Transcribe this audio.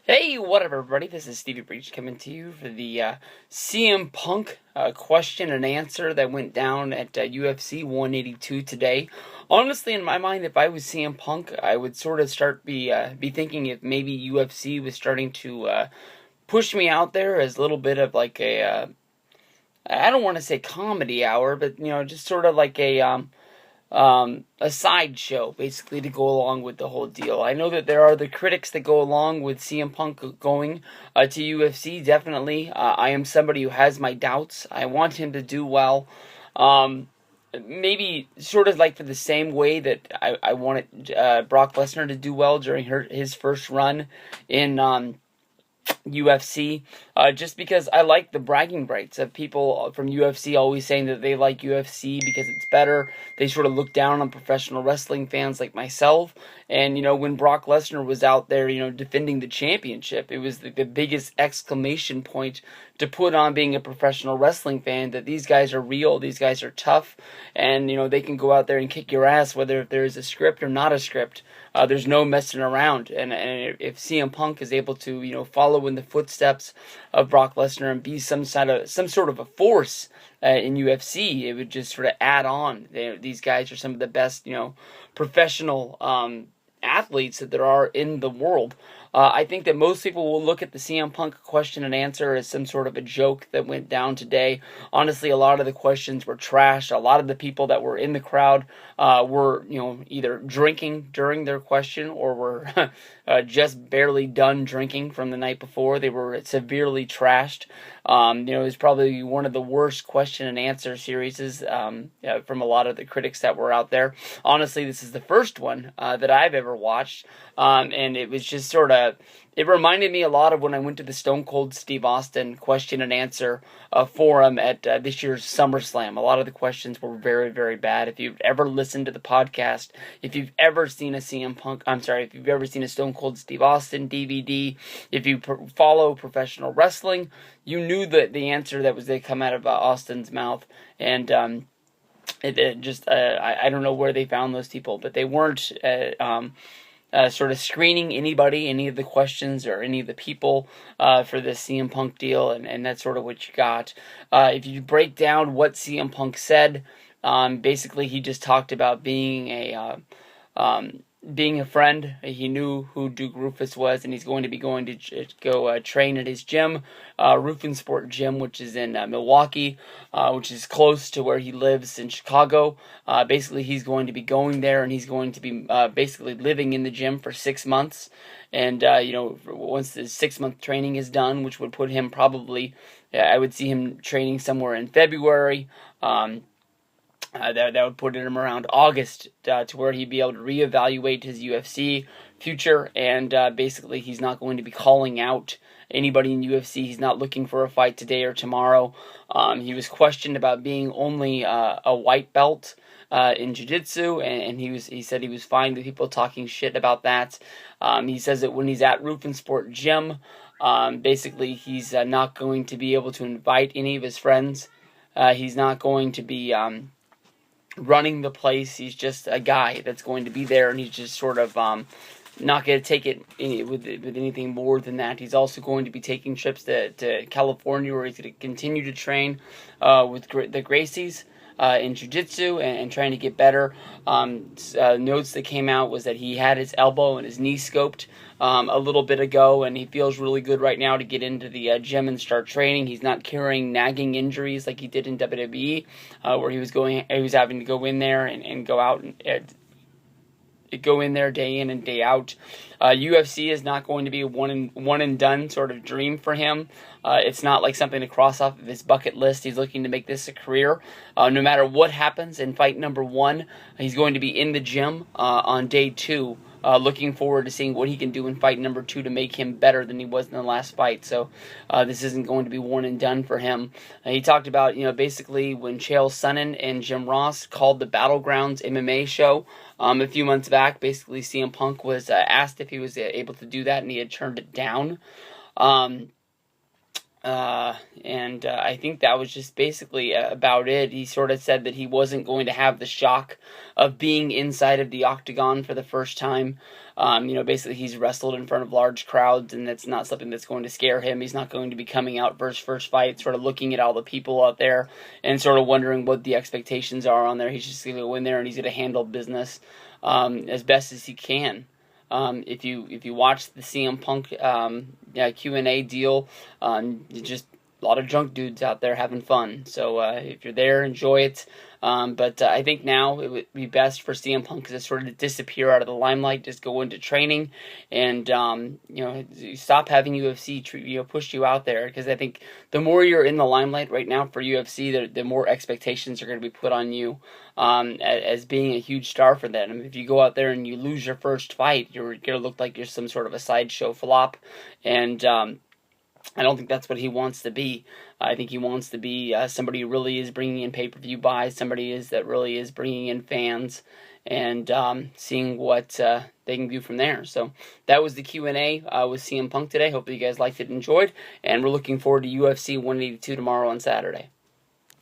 Hey, what up, everybody? This is Stevie Breach coming to you for the CM Punk question and answer that went down at UFC 182 today. Honestly, in my mind, if I was CM Punk, I would sort of be thinking if maybe UFC was starting to push me out there as a little bit of like I don't want to say comedy hour, but just sort of like a sideshow, basically, to go along with the whole deal. I know that there are the critics that go along with CM Punk going to UFC, definitely. I am somebody who has my doubts. I want him to do well. Um, Maybe sort of like for the same way that I wanted Brock Lesnar to do well during his first run in UFC, just because I like the bragging rights of people from UFC always saying that they like UFC because it's better. They sort of look down on professional wrestling fans like myself. And, when Brock Lesnar was out there, defending the championship, it was the biggest exclamation point to put on being a professional wrestling fan that these guys are real, these guys are tough, and, they can go out there and kick your ass whether if there's a script or not a script. There's no messing around, and if CM Punk is able to follow in the footsteps of Brock Lesnar and be some sort of a force in UFC, it would just sort of add on. These guys are some of the best professional athletes that there are in the world. I think that most people will look at the CM Punk question and answer as some sort of a joke that went down today. Honestly, a lot of the questions were trash. A lot of the people that were in the crowd were, either drinking during their question or were just barely done drinking from the night before. They were severely trashed. It was probably one of the worst question and answer series from a lot of the critics that were out there. Honestly, this is the first one that I've ever watched, and it was just it reminded me a lot of when I went to the Stone Cold Steve Austin question and answer forum at this year's SummerSlam. A lot of the questions were very, very bad. If you've ever listened to the podcast, if you've ever seen if you've ever seen a Stone Cold Steve Austin DVD, if you follow professional wrestling, you knew the answer that was going to come out of Austin's mouth, and it just I don't know where they found those people, but they weren't sort of screening any of the questions or any of the people for the CM Punk deal, and that's sort of what you got. If you break down what CM Punk said, basically he just talked about being a friend. He knew who Duke Rufus was, and he's going to be going to go train at his gym, Rufin Sport Gym, which is in Milwaukee, which is close to where he lives in Chicago. Basically, he's going to be going there, and he's going to be basically living in the gym for 6 months. And, once the 6-month training is done, which would put him probably, I would see him training somewhere in February. That would put him around August to where he'd be able to reevaluate his UFC future, and basically he's not going to be calling out anybody in UFC. He's not looking for a fight today or tomorrow. He was questioned about being only a white belt in jiu-jitsu, and he said he was fine with people talking shit about that. He says that when he's at Rufin Sport Gym, basically he's not going to be able to invite any of his friends. He's not going to be running the place. He's just a guy that's going to be there, and he's just sort of not going to take it with anything more than that. He's also going to be taking trips to California, where he's going to continue to train with the Gracies in jiu-jitsu and trying to get better. Notes that came out was that he had his elbow and his knee scoped a little bit ago, and he feels really good right now to get into the gym and start training. He's not carrying nagging injuries like he did in WWE, where he was having to go in there and go out and go in there day in and day out. UFC is not going to be a one and done sort of dream for him. It's not like something to cross off of his bucket list. He's looking to make this a career. No matter what happens in fight number 1, he's going to be in the gym on day 2. Looking forward to seeing what he can do in fight number 2 to make him better than he was in the last fight. So this isn't going to be one and done for him. He talked about, basically when Chael Sonnen and Jim Ross called the Battlegrounds MMA show a few months back. Basically, CM Punk was asked if he was able to do that, and he had turned it down. And I think that was just basically about it. He sort of said that he wasn't going to have the shock of being inside of the octagon for the first time. Basically he's wrestled in front of large crowds, and that's not something that's going to scare him. He's not going to be coming out for his first fight, sort of looking at all the people out there and sort of wondering what the expectations are on there. He's just going to go in there and he's going to handle business as best as he can. If you watch the CM Punk Q&A deal, just a lot of drunk dudes out there having fun. So if you're there, enjoy it. But I think now it would be best for CM Punk to sort of disappear out of the limelight, just go into training, and stop having UFC push you out there. Because I think the more you're in the limelight right now for UFC, the more expectations are going to be put on you as being a huge star for them. If you go out there and you lose your first fight, you're going to look like you're some sort of a sideshow flop, and I don't think that's what he wants to be. I think he wants to be somebody who really is bringing in pay-per-view buys, somebody that really is bringing in fans, and seeing what they can do from there. So that was the Q&A with CM Punk today. Hopefully you guys liked it and enjoyed, and we're looking forward to UFC 182 tomorrow on Saturday.